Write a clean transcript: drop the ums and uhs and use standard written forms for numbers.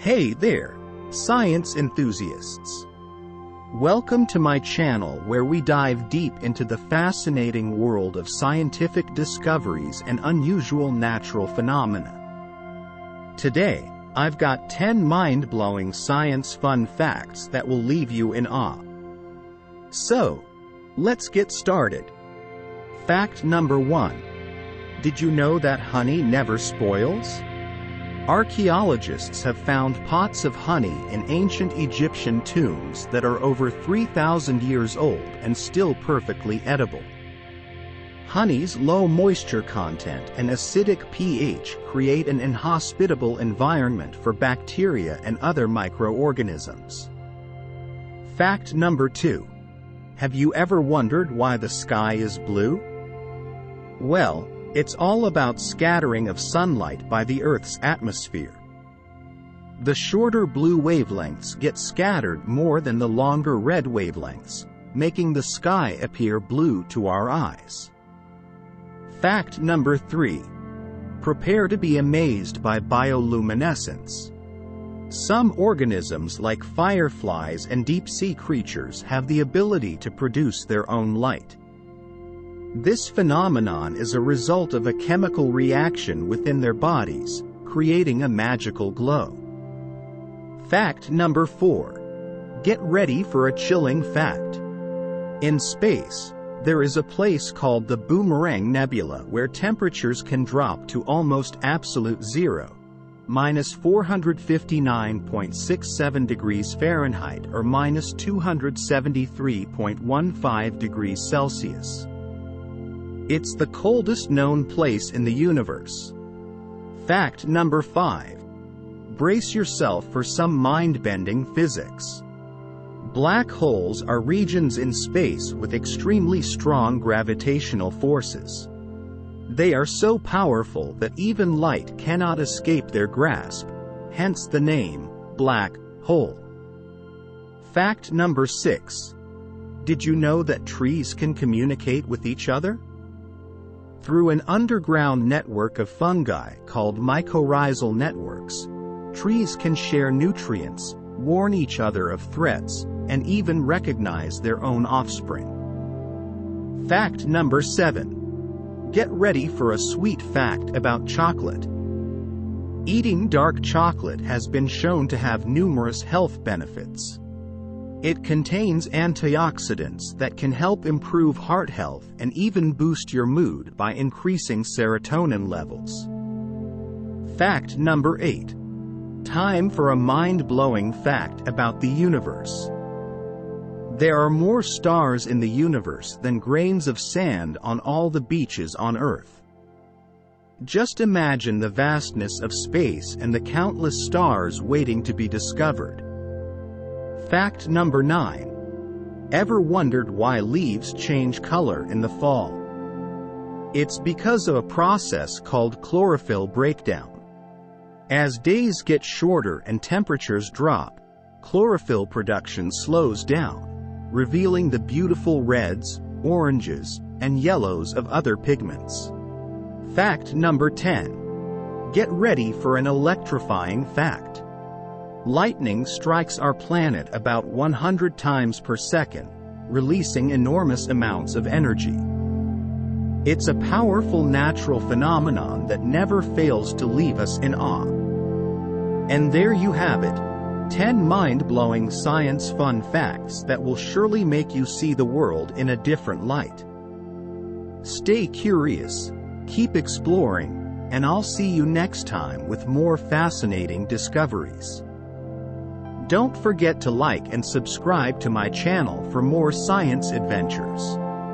Hey there, science enthusiasts. Welcome to my channel where we dive deep into the fascinating world of scientific discoveries and unusual natural phenomena. Today, I've got 10 mind-blowing science fun facts that will leave you in awe. So, let's get started. Fact number 1. Did you know that honey never spoils? Archaeologists have found pots of honey in ancient Egyptian tombs that are over 3,000 years old and still perfectly edible. Honey's low moisture content and acidic pH create an inhospitable environment for bacteria and other microorganisms. Fact number 2. Have you ever wondered why the sky is blue? Well, it's all about scattering of sunlight by the Earth's atmosphere. The shorter blue wavelengths get scattered more than the longer red wavelengths, making the sky appear blue to our eyes. Fact number 3. Prepare to be amazed by bioluminescence. Some organisms like fireflies and deep-sea creatures have the ability to produce their own light. This phenomenon is a result of a chemical reaction within their bodies, creating a magical glow. Fact number 4. Get ready for a chilling fact. In space, there is a place called the Boomerang Nebula where temperatures can drop to almost absolute zero, minus 459.67 degrees Fahrenheit or minus 273.15 degrees Celsius. It's the coldest known place in the universe. Fact number 5. Brace yourself for some mind-bending physics. Black holes are regions in space with extremely strong gravitational forces. They are so powerful that even light cannot escape their grasp, hence the name, black hole. Fact number 6. Did you know that trees can communicate with each other? Through an underground network of fungi called mycorrhizal networks, trees can share nutrients, warn each other of threats, and even recognize their own offspring. Fact number 7. Get ready for a sweet fact about chocolate. Eating dark chocolate has been shown to have numerous health benefits. It contains antioxidants that can help improve heart health and even boost your mood by increasing serotonin levels. Fact number 8. Time for a mind-blowing fact about the universe. There are more stars in the universe than grains of sand on all the beaches on Earth. Just imagine the vastness of space and the countless stars waiting to be discovered. Fact number 9. Ever wondered why leaves change color in the fall? It's because of a process called chlorophyll breakdown. As days get shorter and temperatures drop, chlorophyll production slows down, revealing the beautiful reds, oranges, and yellows of other pigments. Fact number 10. Get ready for an electrifying fact. Lightning strikes our planet about 100 times per second, releasing enormous amounts of energy. It's a powerful natural phenomenon that never fails to leave us in awe. And there you have it, 10 mind-blowing science fun facts that will surely make you see the world in a different light. Stay curious, keep exploring, and I'll see you next time with more fascinating discoveries. Don't forget to like and subscribe to my channel for more science adventures.